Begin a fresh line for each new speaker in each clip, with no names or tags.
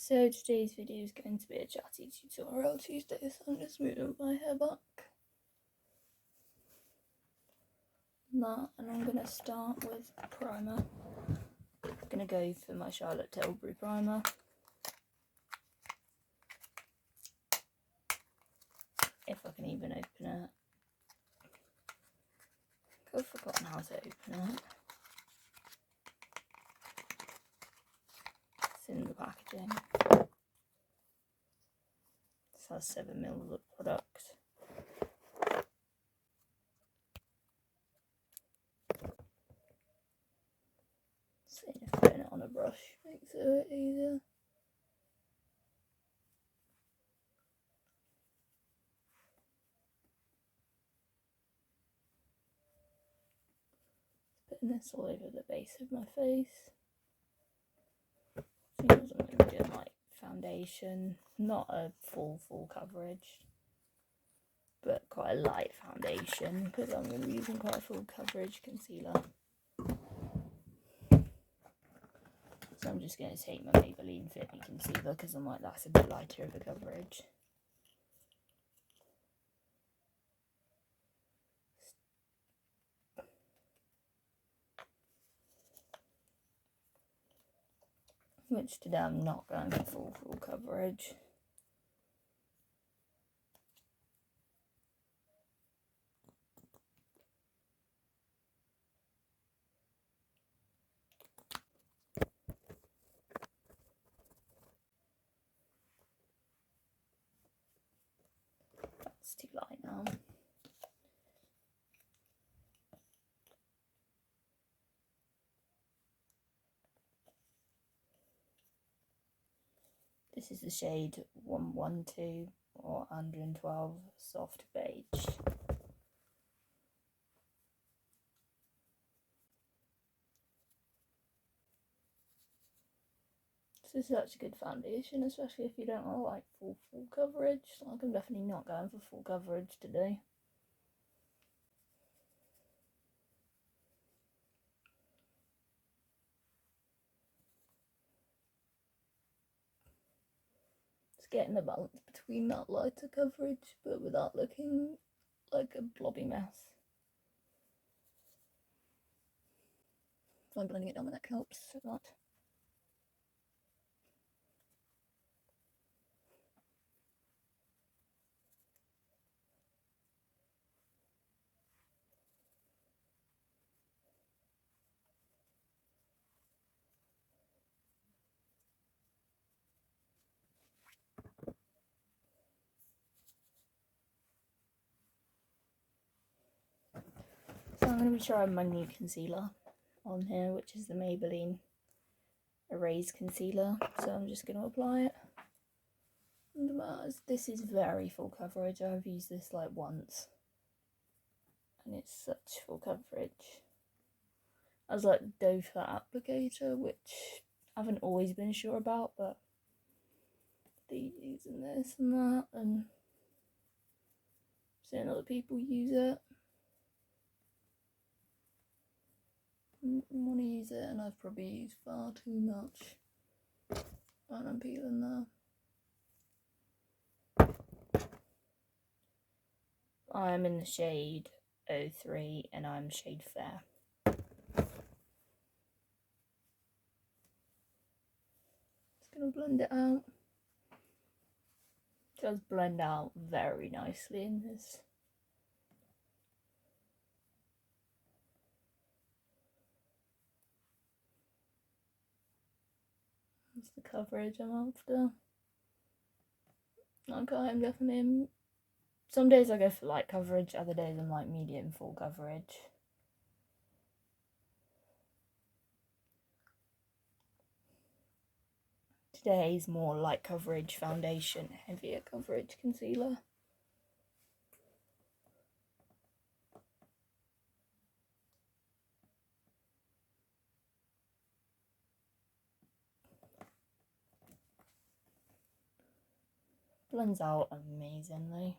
So today's video is going to be a chatty tutorial Tuesday, so I'm just moving my hair back. And I'm going to start with primer. I'm going to go for my Charlotte Tilbury primer. If I can even open it. I've forgotten how to open it. It's in the packaging. This has 7 ml of product. Seeing if putting it on a brush makes it a bit easier. Putting this all over the base of my face. Seems I'm going to be doing like foundation, not a full coverage, but quite a light foundation because I'm going to be using quite a full coverage concealer. So I'm just going to take my Maybelline Fit Me concealer because I'm like, that's a bit lighter of a coverage. Which today I'm not going for full coverage. That's too light now. This is the shade 112 or 112 Soft Beige. This is such a good foundation, especially if you don't want like full coverage. Like, I'm definitely not going for full coverage today. Just getting the balance between that lighter coverage, but without looking like a blobby mess. So I'm blending it down, my neck helps with that. So I'm going to be trying my new concealer on here, which is the Maybelline Erase Concealer. So I'm just going to apply it. And this is very full coverage. I've used this like once. And it's such full coverage. I was like the doe fat applicator, which I haven't always been sure about, but using this and that, and seeing other people use it. I want to use it, and I've probably used far too much. And I'm peeling there. I'm in the shade 03 and I'm shade Fair. Just gonna blend it out. It does blend out very nicely in this. That's the coverage I'm after. Okay, I'm definitely in. Some days I go for light coverage, other days I'm like medium full coverage. Today's more light coverage foundation, heavier coverage concealer. Blends out amazingly.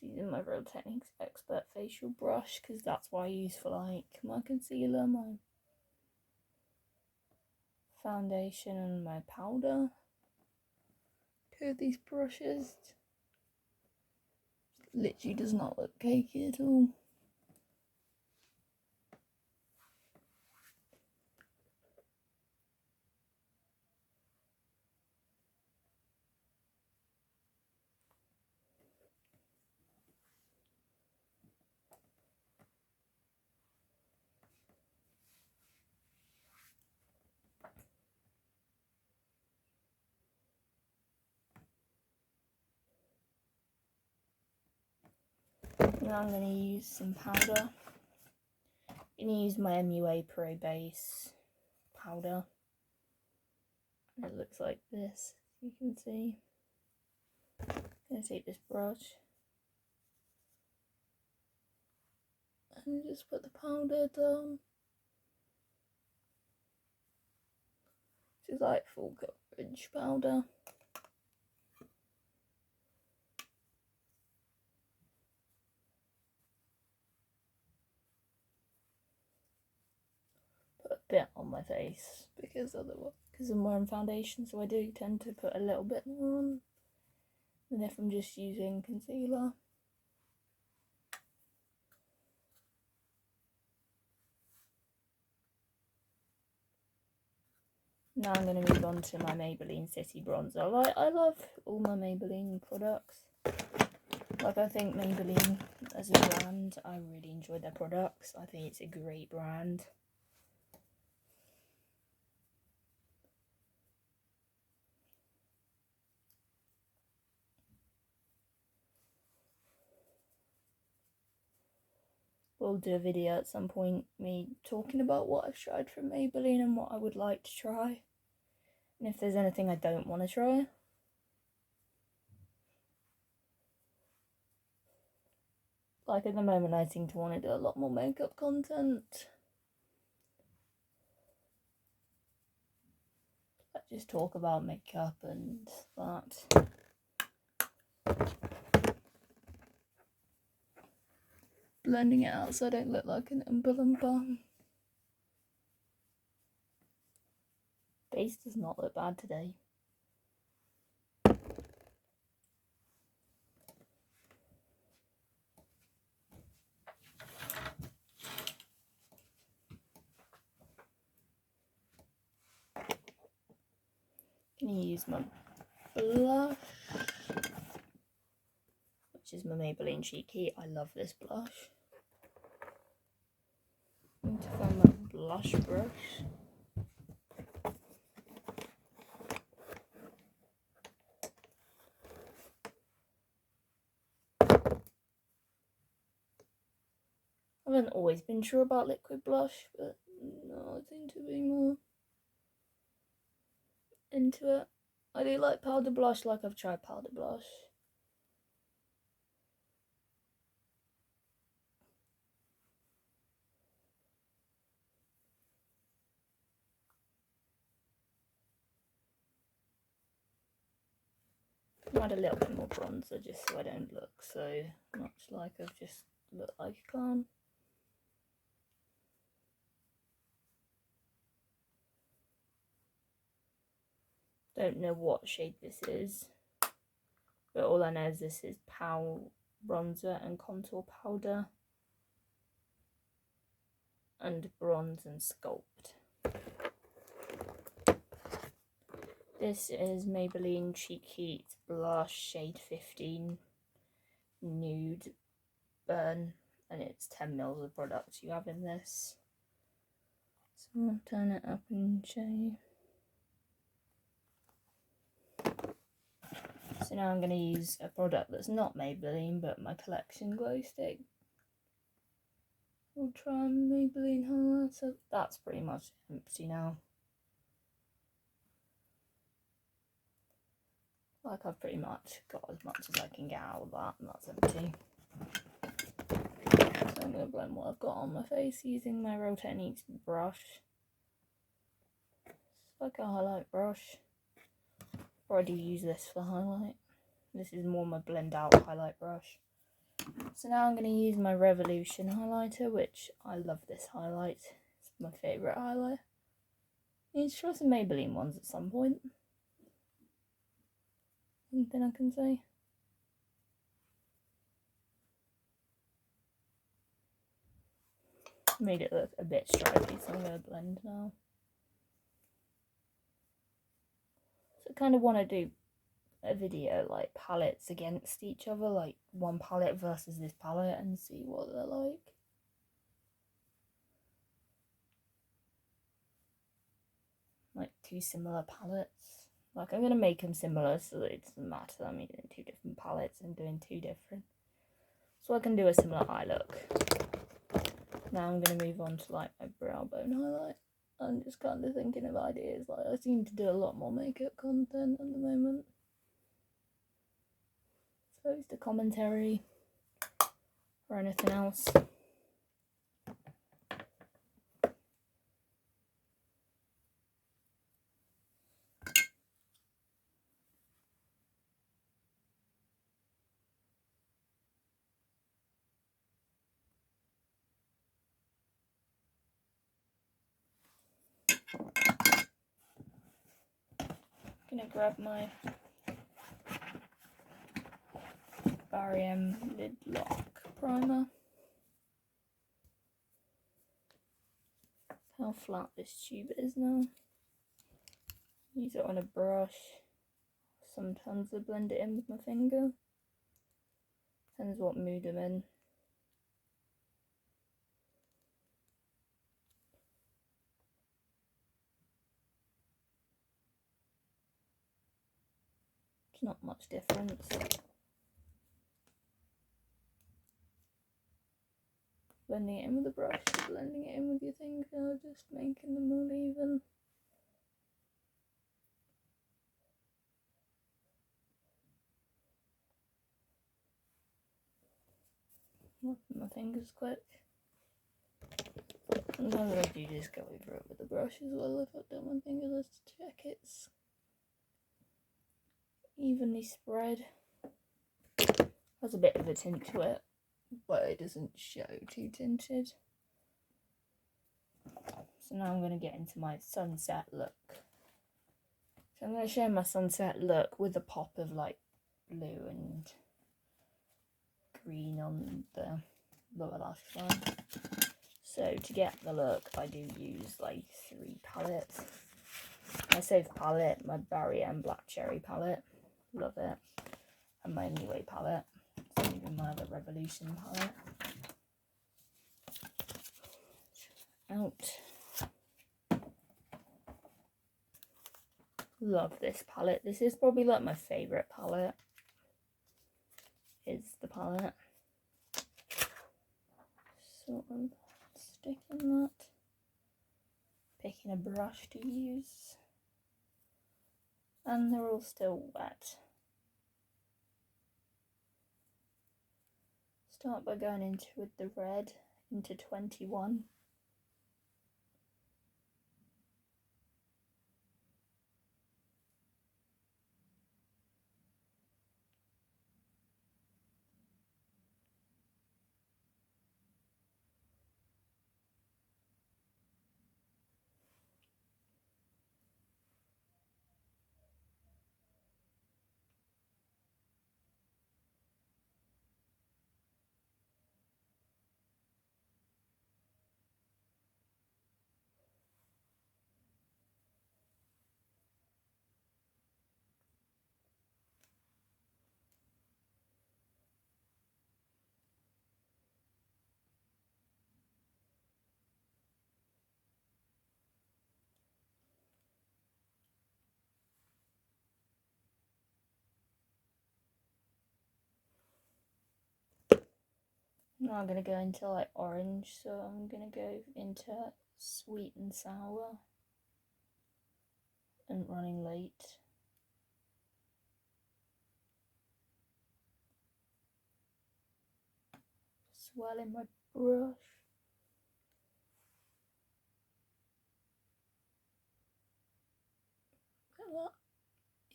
Using my Real Techniques Expert facial brush because that's what I use for like my concealer, my foundation and my powder to these brushes. Literally does not look cakey at all. Now I'm going to use some powder. I'm going to use my MUA Pro Base powder. And it looks like this, you can see. I'm going to take this brush and just put the powder down. This is like full coverage powder. Put a bit on my face because I'm wearing foundation, so I do tend to put a little bit more on than if I'm just using concealer. Now I'm going to move on to my Maybelline City Bronzer. I love all my Maybelline products. Like, I think Maybelline as a brand, I really enjoy their products. I think it's a great brand. We'll do a video at some point, me talking about what I've tried from Maybelline and what I would like to try. And if there's anything I don't want to try. Like, at the moment, I seem to want to do a lot more makeup content. Like, just talk about makeup and that. Blending it out so I don't look like an Oompa Loompa. Face does not look bad today. I'm going to use my blush, which is my Maybelline Cheeky. I love this blush. I need to find my blush brush. I haven't always been sure about liquid blush, but no, I seem to be more into it. I do like powder blush, like I've tried powder blush. I'll add a little bit more bronzer just so I don't look so much like I've just looked like a clown. Don't know what shade this is, but all I know is this is Pow bronzer and contour powder and bronze and sculpt. This is Maybelline Cheeky Blush shade 15 Nude Burn, and it's 10 mils of product you have in this. So I'll turn it up and show you. So now I'm going to use a product that's not Maybelline, but my collection glow stick. We'll try Maybelline highlighter. That's pretty much empty now. Like, I've pretty much got as much as I can get out of that, and that's empty. So I'm going to blend what I've got on my face using my Real Techniques brush. It's like a highlight brush. Or I do use this for highlight. This is more my blend out highlight brush. So now I'm going to use my Revolution highlighter, which I love this highlight. It's my favourite highlight. need to try some Maybelline ones at some point. Anything I can say? Made it look a bit stripy, so I'm going to blend now. So I kind of want to do a video like palettes against each other, like one palette versus this palette, and see what they're like. Like two similar palettes. Like I'm going to make them similar so that it doesn't matter. I'm using two different palettes and doing two different. So I can do a similar eye look. Now I'm going to move on to like my brow bone highlight. I'm just kind of thinking of ideas. Like I seem to do a lot more makeup content at the moment. Supposed to commentary or anything else. I'm gonna grab my Barry Lid Lock primer. How flat this tube is now. Use it on a brush. Sometimes I blend it in with my finger. Depends what mood I'm in. It's not much difference. Blending it in with a brush, blending it in with your finger, just making them all even. My fingers quick. Sometimes I do just go over it with the brush as well if I've done my finger, just to check it's evenly spread. Has a bit of a tint to it, but it doesn't show too tinted. So now I'm going to get into my sunset look. So I'm going to show my sunset look with a pop of like blue and green on the lower lash line. So to get the look, I do use like 3 palettes. My safe palette, my Barry Black Cherry palette, love it, and my Anyway palette. So even my other Revolution palette. Out. Love this palette. This is probably like my favourite palette. Is the palette. Sort of sticking that. Picking a brush to use. And they're all still wet. Start by going into with the red into 21. Now I'm going to go into like orange, so I'm going to go into sweet and sour and running late. Swirling my brush. Like that.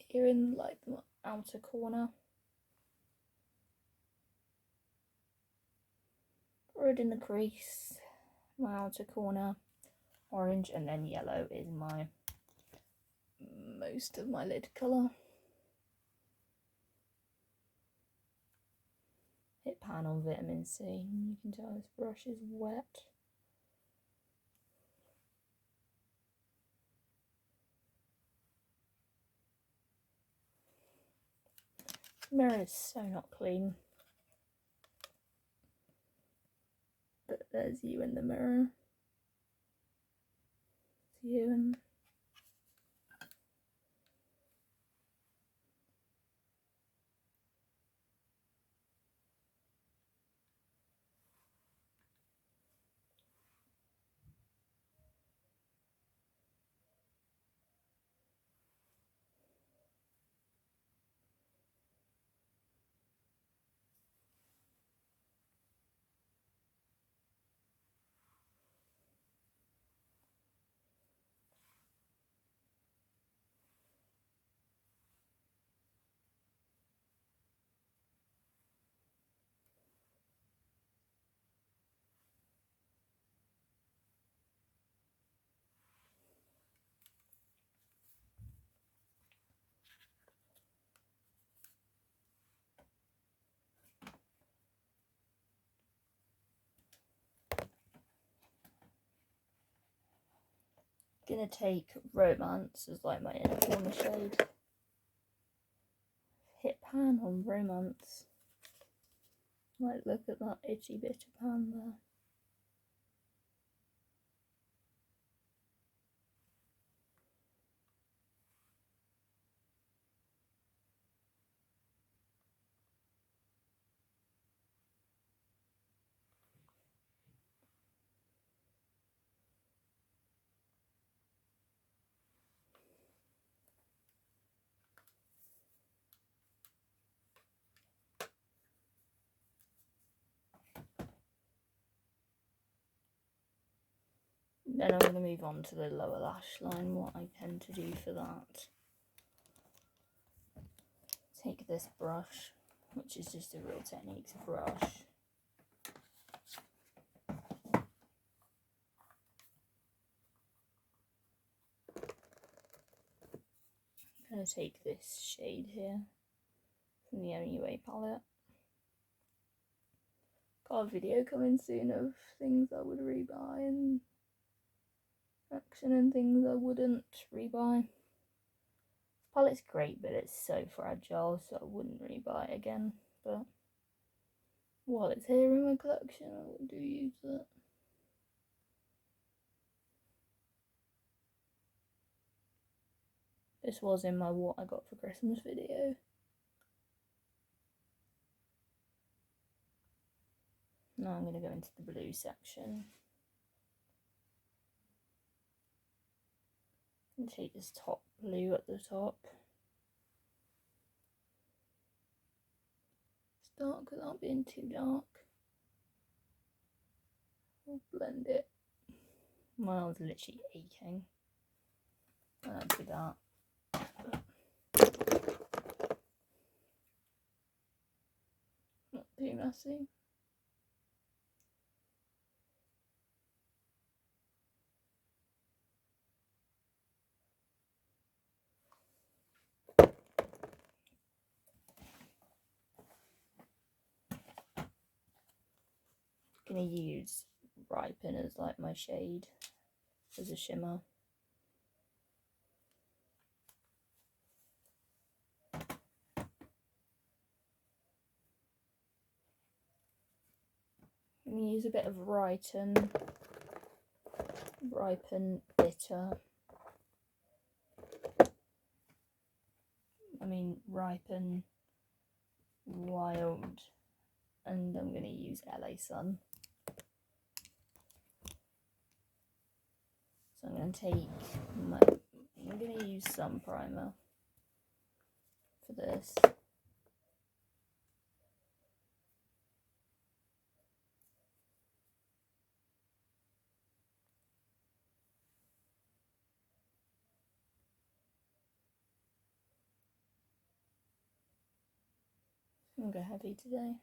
Here in like the outer corner. Red in the crease, my outer corner, orange, and then yellow is most of my lid colour. Hit pan on vitamin C. You can tell this brush is wet. The mirror is so not clean. But there's you in the mirror. It's you and gonna take Romance as like my inner corner shade. Hit pan on Romance. Like, look at that itchy bit of pan there. Then I'm going to move on to the lower lash line, what I tend to do for that. Take this brush, which is just a Real Techniques brush. I'm going to take this shade here from the Only Way palette. Got a video coming soon of things I would rebuy and action and things I wouldn't rebuy. This palette's great, but it's so fragile, so I wouldn't rebuy it again. But while it's here in my collection, I do use it. This was in my what I got for Christmas video. Now I'm going to go into the blue section. And take this top blue at the top. It's dark without being too dark. I'll blend it. My arm's literally aching. I don't do that. Not too messy. Gonna use Ripen as like my shade as a shimmer. I'm gonna use a bit of Ripen Bitter. Ripen Wild, and I'm gonna use LA Sun. So I'm going to take I'm going to use some primer for this. I'm going to go heavy today.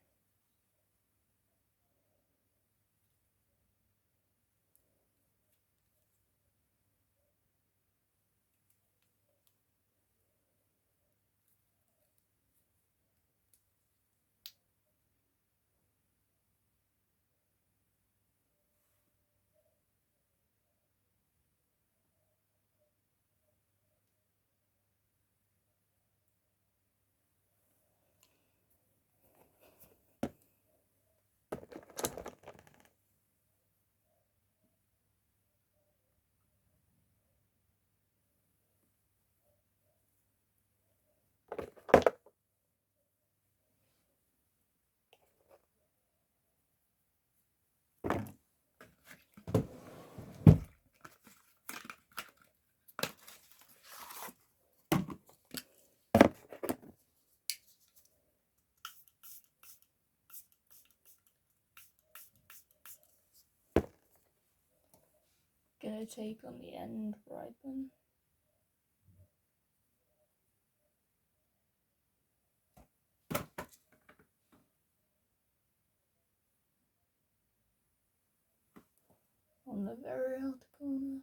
going to take on the end ribbon. On the very outer corner.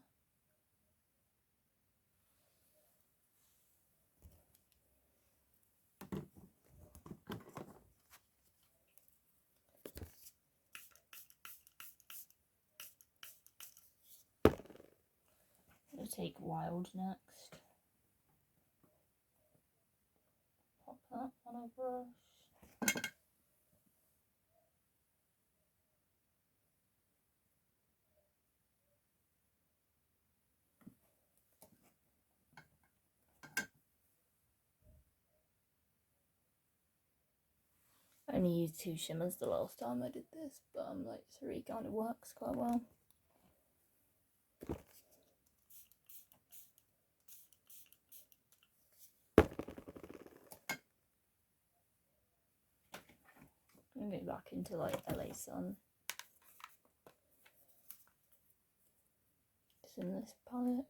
I'll take Wild next. Pop that on a brush. I only used 2 shimmers the last time I did this, but like 3 kind of works quite well. I'm going to go back into like LA Sun. Just in this palette.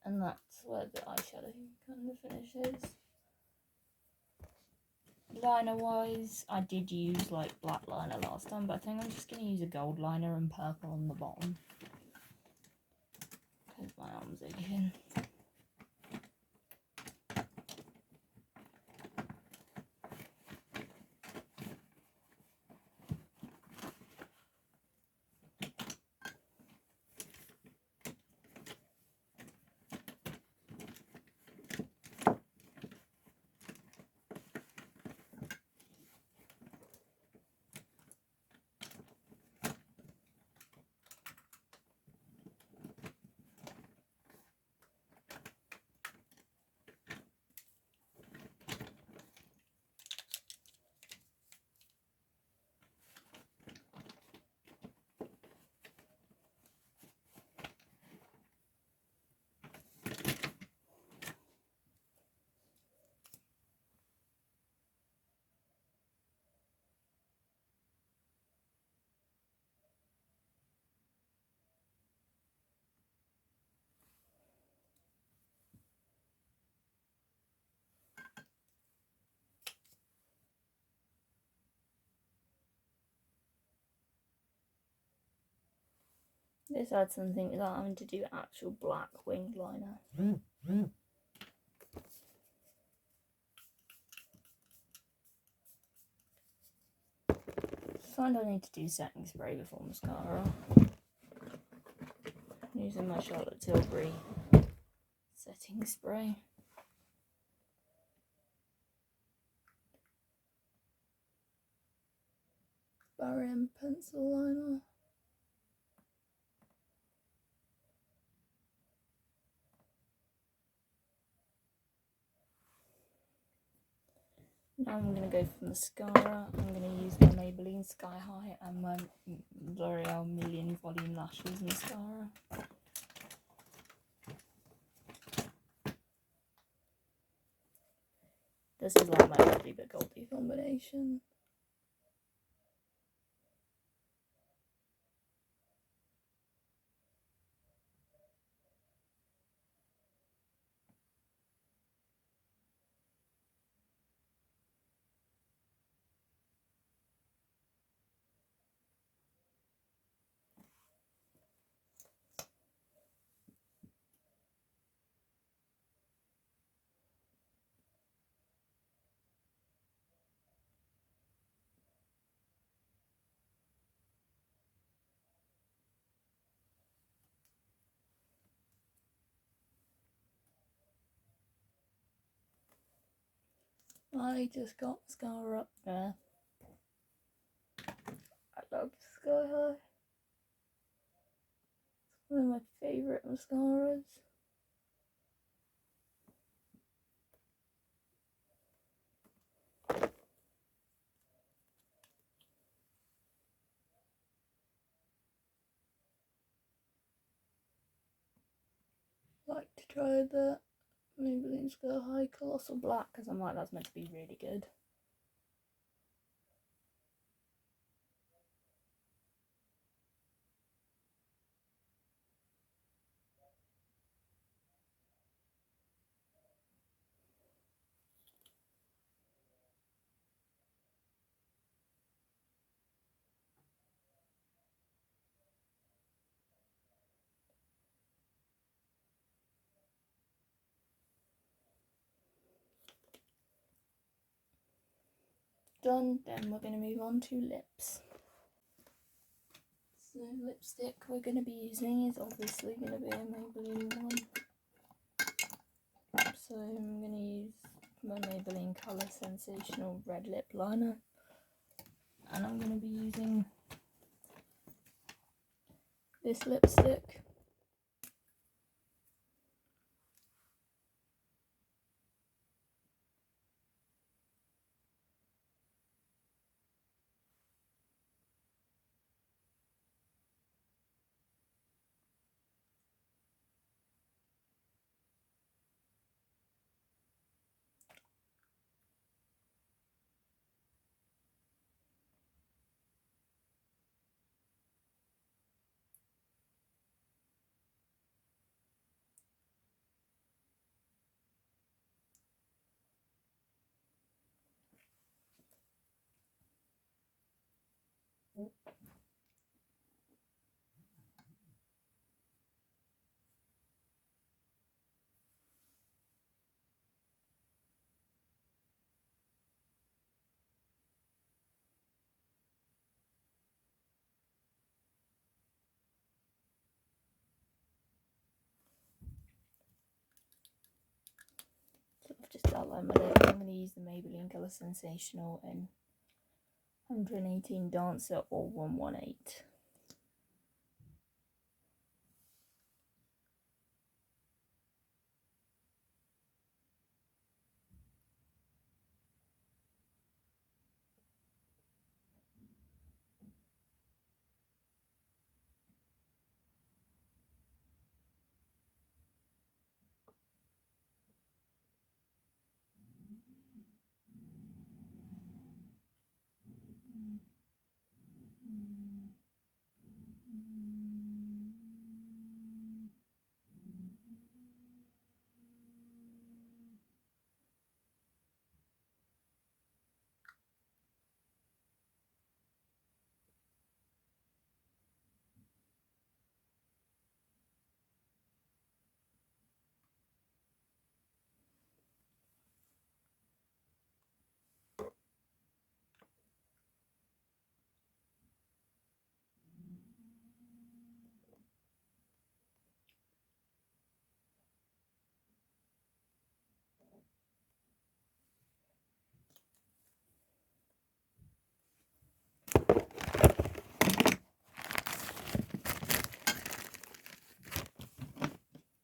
And that's where the eyeshadow kind of finishes. Liner wise, I did use like black liner last time, but I think I'm just going to use a gold liner and purple on the bottom. Because my arm's aching. This had something without having to do actual black winged liner. I find I need to do setting spray before mascara. I'm using my Charlotte Tilbury setting spray. Barham pencil liner. Now I'm going to go for mascara. I'm going to use my Maybelline Sky High and my L'Oreal Million Volume Lashes mascara. This is like my Reddy but Goldie combination. I just got mascara up there. I love Sky High. It's one of my favourite mascaras. like to try the Maybelline Skirt High Colossal Black because I'm like, that's meant to be really good. Done, then we're going to move on to lips. So lipstick we're going to be using is obviously going to be a Maybelline one. So I'm going to use my Maybelline Colour Sensational Red Lip Liner. And I'm going to be using this lipstick. So I've just outlined my lip. I'm going to use the Maybelline Colour Sensational in 118 Dancer or 118.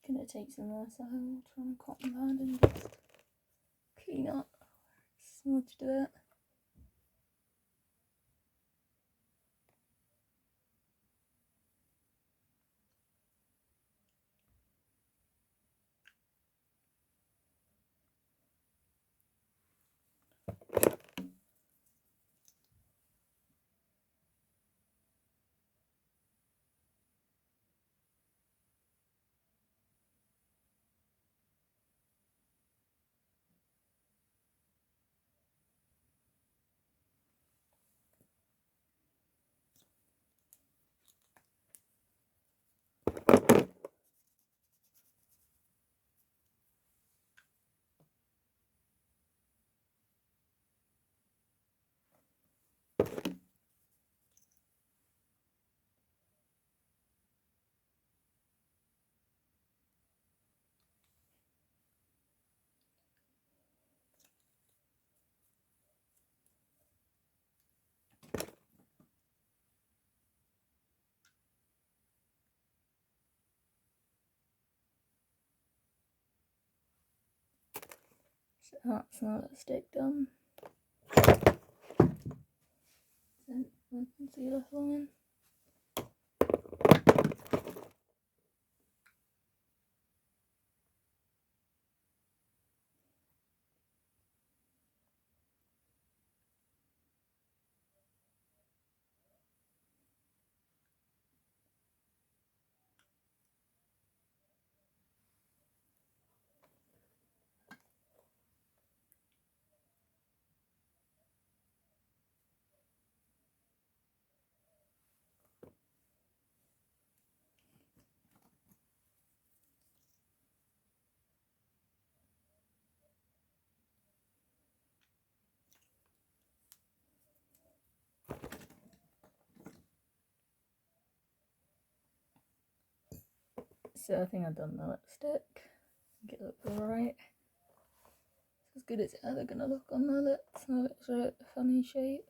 Gonna take some Versailles water on a cotton pad and just clean up, smudged it. So that's my lipstick done. Then my concealer line. So I think I've done the lipstick. I think it looks alright. It's as good as it's ever gonna look on my lips. My lips are a funny shape.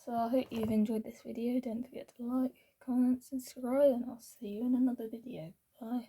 So I hope you've enjoyed this video. Don't forget to like, comment, subscribe, and I'll see you in another video. Bye.